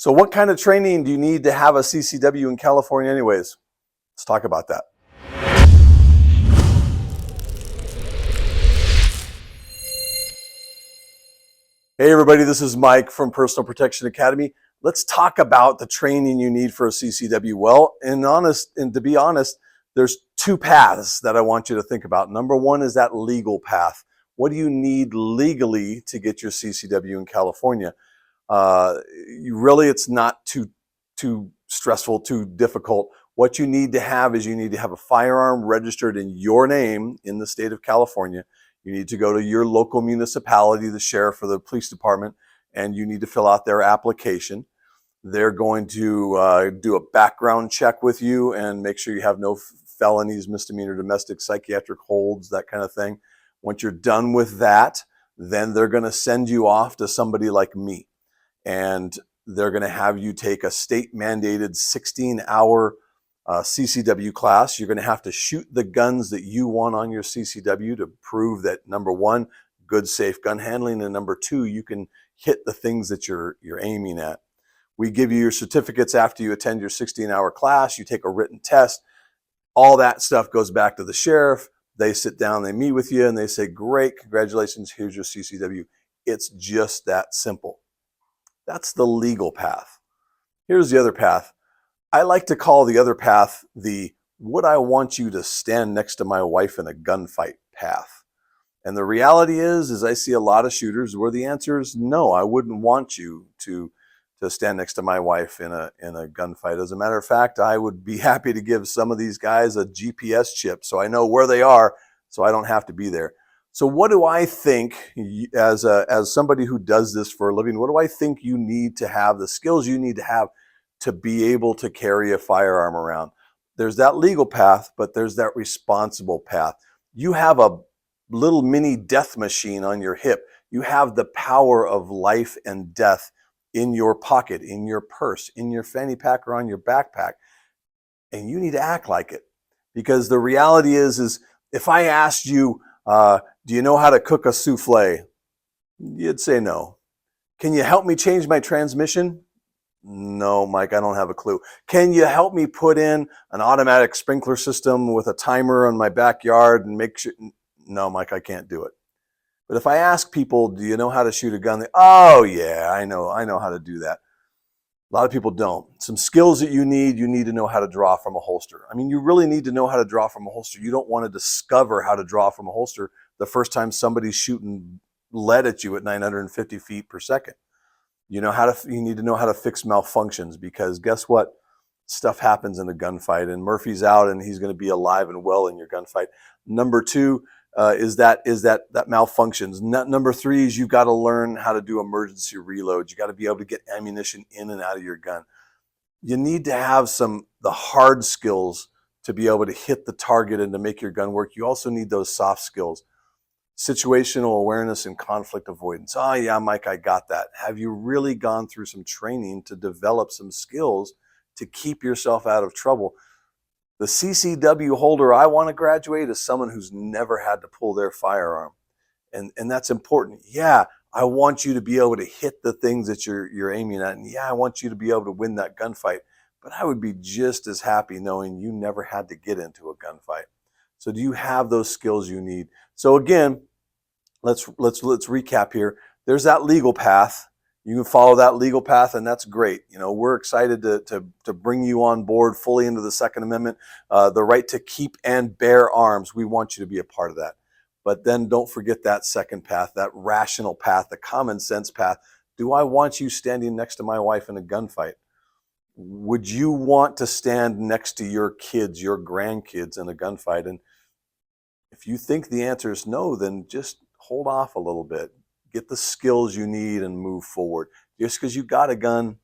So what kind of training do you need to have a CCW in California anyways? Let's talk about that. Hey everybody, this is Mike from Personal Protection Academy. Let's talk about the training you need for a CCW. Well, and to be honest, there's two paths that I want you to think about. Number one is that legal path. What do you need legally to get your CCW in California? It's not too stressful, too difficult. What you need to have is you need to have a firearm registered in your name in the state of California. You need to go to your local municipality, the sheriff or the police department, and you need to fill out their application. They're going to do a background check with you and make sure you have no felonies, misdemeanor, domestic, psychiatric holds, that kind of thing. Once you're done with that, then they're going to send you off to somebody like me. And they're going to have you take a state mandated 16-hour CCW class. You're going to have to shoot the guns that you want on your CCW to prove that, number one, good, safe gun handling, and number two, you can hit the things that you're aiming at. We give you your certificates after you attend your 16-hour class. You take a written test. All that stuff goes back to the sheriff. They sit down, they meet with you, and they say, great, congratulations, here's your CCW. It's just that simple. That's the legal path. Here's the other path. I like to call the other path the would I want you to stand next to my wife in a gunfight path. And the reality is I see a lot of shooters where the answer is no, I wouldn't want you to stand next to my wife in a gunfight. As a matter of fact, I would be happy to give some of these guys a GPS chip so I know where they are so I don't have to be there. So what do I think, as somebody who does this for a living, what do I think you need to have, the skills you need to have to be able to carry a firearm around? There's that legal path, but there's that responsible path. You have a little mini death machine on your hip. You have the power of life and death in your pocket, in your purse, in your fanny pack, or on your backpack. And you need to act like it. Because the reality is if I asked you, do you know how to cook a souffle? You'd say no. Can you help me change my transmission? No, Mike, I don't have a clue. Can you help me put in an automatic sprinkler system with a timer on my backyard and make sure? No, Mike, I can't do it. But if I ask people, do you know how to shoot a gun? Oh yeah, I know how to do that. A lot of people don't. Some skills that you need to know how to draw from a holster. I mean, you really need to know how to draw from a holster. You don't want to discover how to draw from a holster the first time somebody's shooting lead at you at 950 feet per second. You need to know how to fix malfunctions, because guess what? Stuff happens in a gunfight, and Murphy's out and he's going to be alive and well in your gunfight. Number two is that malfunctions. Number three is you've got to learn how to do emergency reloads. You got to be able to get ammunition in and out of your gun. You need to have the hard skills to be able to hit the target and to make your gun work. You also need those soft skills. Situational awareness and conflict avoidance. Oh yeah, Mike, I got that. Have you really gone through some training to develop some skills to keep yourself out of trouble? The CCW holder I want to graduate is someone who's never had to pull their firearm. And that's important. Yeah, I want you to be able to hit the things that you're aiming at. And yeah, I want you to be able to win that gunfight. But I would be just as happy knowing you never had to get into a gunfight. So do you have those skills you need? So again, let's recap here. There's that legal path. You can follow that legal path, and that's great. You know, we're excited to bring you on board fully into the Second Amendment, the right to keep and bear arms. We want you to be a part of that. But then don't forget that second path, that rational path, the common sense path. Do I want you standing next to my wife in a gunfight? Would you want to stand next to your kids, your grandkids in a gunfight? And if you think the answer is no, then just hold off a little bit. Get the skills you need and move forward. Just because you got a gun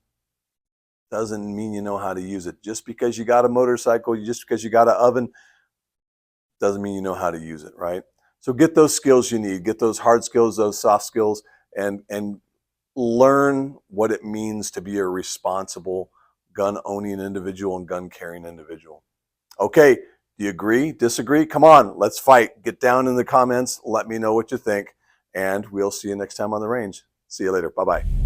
doesn't mean you know how to use it. Just because you got a motorcycle, just because you got an oven, doesn't mean you know how to use it, right? So get those skills you need. Get those hard skills, those soft skills, and learn what it means to be a responsible gun-owning individual and gun-carrying individual. Okay, do you agree? Disagree? Come on, let's fight. Get down in the comments. Let me know what you think. And we'll see you next time on the range. See you later. Bye-bye.